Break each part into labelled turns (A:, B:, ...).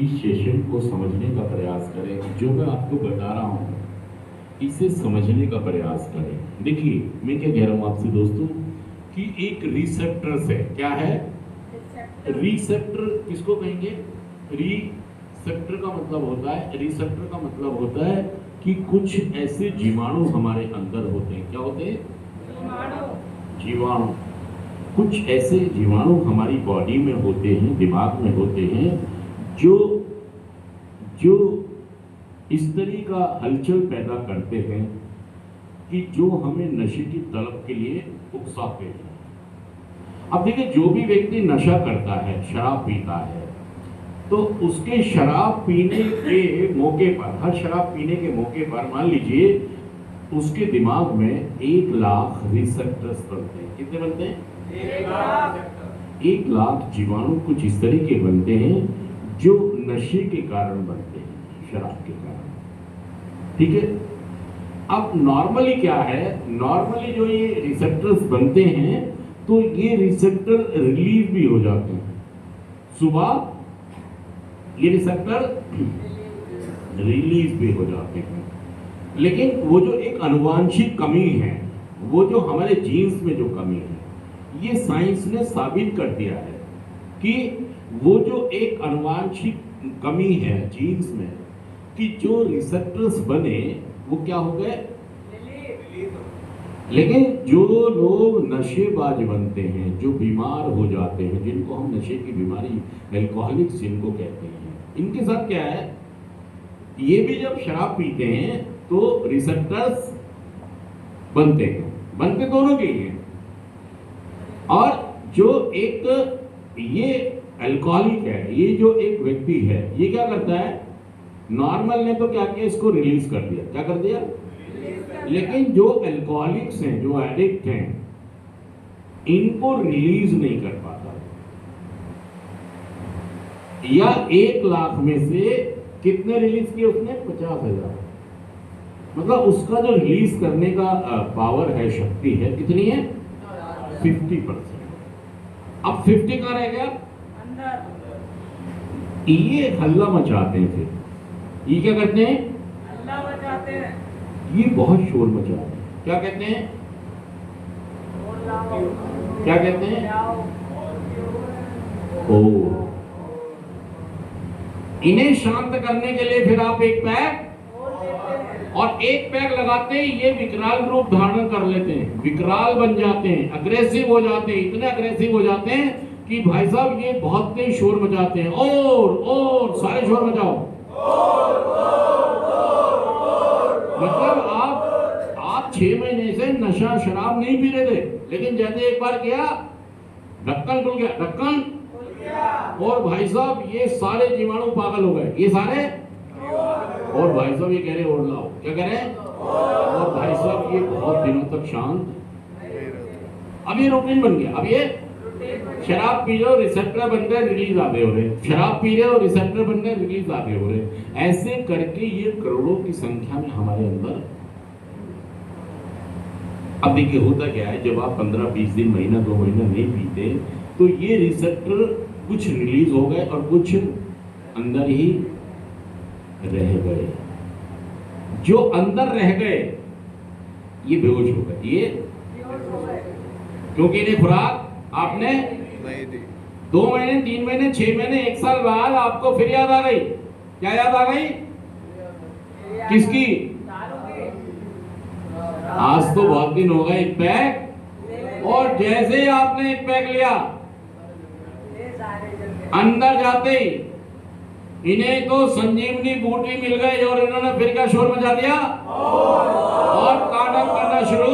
A: इस सेशन को समझने का प्रयास करें। जो मैं आपको बता रहा हूँ इसे समझने का प्रयास करें। देखिए मैं क्या कह रहा हूँ आपसे दोस्तों कि एक रिसेप्टर्स है। क्या है? रिसेप्टर किसको कहेंगे? रिसेप्टर का मतलब होता है, रिसेप्टर का मतलब होता है कि कुछ ऐसे जीवाणु हमारे अंदर होते हैं। क्या होते हैं? जीवाणु। कुछ ऐसे जीवाणु हमारी बॉडी में होते हैं, दिमाग में होते हैं, जो जो इस तरह का हलचल पैदा करते हैं कि जो हमें नशे की तलब के लिए उकसाते हैं। अब देखिए, जो भी व्यक्ति नशा करता है, शराब पीता है, तो उसके शराब पीने के मौके पर, हर शराब पीने के मौके पर मान लीजिए उसके दिमाग में 1,00,000 रिसेप्टर्स बनते हैं। कितने बनते हैं? 1,00,000 जीवाणु कुछ इस तरह के बनते हैं जो नशे के कारण बनते हैं, शराब के कारण। ठीक है। अब नॉर्मली क्या है, नॉर्मली जो ये रिसेप्टर्स बनते हैं तो ये रिसेप्टर रिलीज भी हो जाते हैं। सुबह ये रिसेप्टर रिलीज भी हो जाते हैं, लेकिन वो जो एक अनुवांशिक कमी है, वो जो हमारे जीन्स में जो कमी है, ये साइंस ने साबित कर दिया है कि वो जो एक अनुवांशिक कमी है जीन्स में, कि जो रिसेप्टर्स बने वो क्या हो गए? लेकिन जो लोग नशेबाज बनते हैं, जो बीमार हो जाते हैं, जिनको हम नशे की बीमारी, एल्कोहलिक्स जिनको कहते हैं, इनके साथ क्या है, ये भी जब शराब पीते हैं तो रिसेप्टर्स बनते हैं, बनते दोनों के हैं। और जो एक ये अल्कोहलिक है, ये जो एक व्यक्ति है, ये क्या करता है, नॉर्मल ने तो क्या किया, इसको रिलीज कर दिया। क्या कर दिया? लेकिन जो अल्कोहलिक्स हैं, जो एडिक्ट हैं, इनको रिलीज नहीं कर पाता। या 1,00,000 में से कितने रिलीज किए उसने? 50,000। मतलब उसका जो रिलीज करने का पावर है, शक्ति है, कितनी है? 50%। अब 50 कहां रह गया? ये हल्ला मचाते हैं। फिर ये क्या करते हैं? हल्ला मचाते हैं। ये बहुत शोर मचाते हैं। क्या कहते हैं? क्या कहते हैं? ओ, इन्हें शांत करने के लिए फिर आप एक पैक, और एक पैक लगाते ही ये विकराल रूप धारण कर लेते हैं, विकराल बन जाते हैं, अग्रेसिव हो जाते हैं, इतने अग्रेसिव हो जाते हैं कि भाई साहब ये बहुत तेज शोर मचाते हैं। और सारे शोर मचाओ। मतलब आप 6 महीने से नशा शराब नहीं पी रहे थे, लेकिन जैसे एक बार किया, ढक्कन खुल गया, ढक्कन, और भाई साहब ये सारे जीवाणु पागल हो गए, ये सारे। और भाई साहब ये कह रहे और लाओ। क्या कह रहे हैं? और भाई साहब ये बहुत दिनों तक शांत। अब ये रूटीन बन गया। अब ये शराब पी रहे हो, रिसेप्टर बन रहे, रिलीज आधे हो रहे, शराब पी रहे हो, रिसेप्टर बन रहे, रिलीज आधे हो रहे। ऐसे करके ये करोड़ों की संख्या में हमारे अंदर। अब देखिए होता क्या है, जब आप 15-20 दिन, महीना 2 महीना नहीं पीते तो ये रिसेप्टर कुछ रिलीज हो गए और कुछ अंदर ही रह गए। जो अंदर रह गए ये बेहोश हो गए। ये क्योंकि इन्हें खुराक आपने 2 महीने, 3 महीने, 6 महीने, 1 साल बाद आपको फिर याद आ गई। क्या याद आ गई? किसकी? आज तो बहुत दिन हो गए, एक पैक, और जैसे ही आपने एक पैक लिया, अंदर जाते ही इन्हें तो संजीवनी बूटी मिल गई और इन्होंने फिर क्या शोर मचा दिया और तांडव करना शुरू।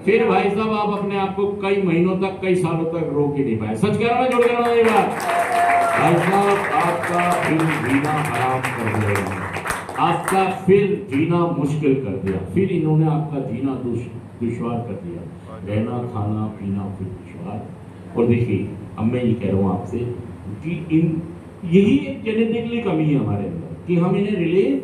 A: फिर भाई साहब आप अपने आप को कई महीनों तक, कई सालों तक रोक ही नहीं पाए। सच कह रहा हूं, जोड़ कर ये बात। भाई साहब आपका फिर जीना हराम कर दिया, आपका फिर जीना मुश्किल कर दिया, फिर इन्होंने आपका जीना दुश्वार कर दिया, रहना खाना पीना फिर दुश्वार। और देखिए अब मैं ये कह रहा हूँ आपसे कि यही एक जेनेटिकली कमी है हमारे अंदर कि हम इन्हें रिलीज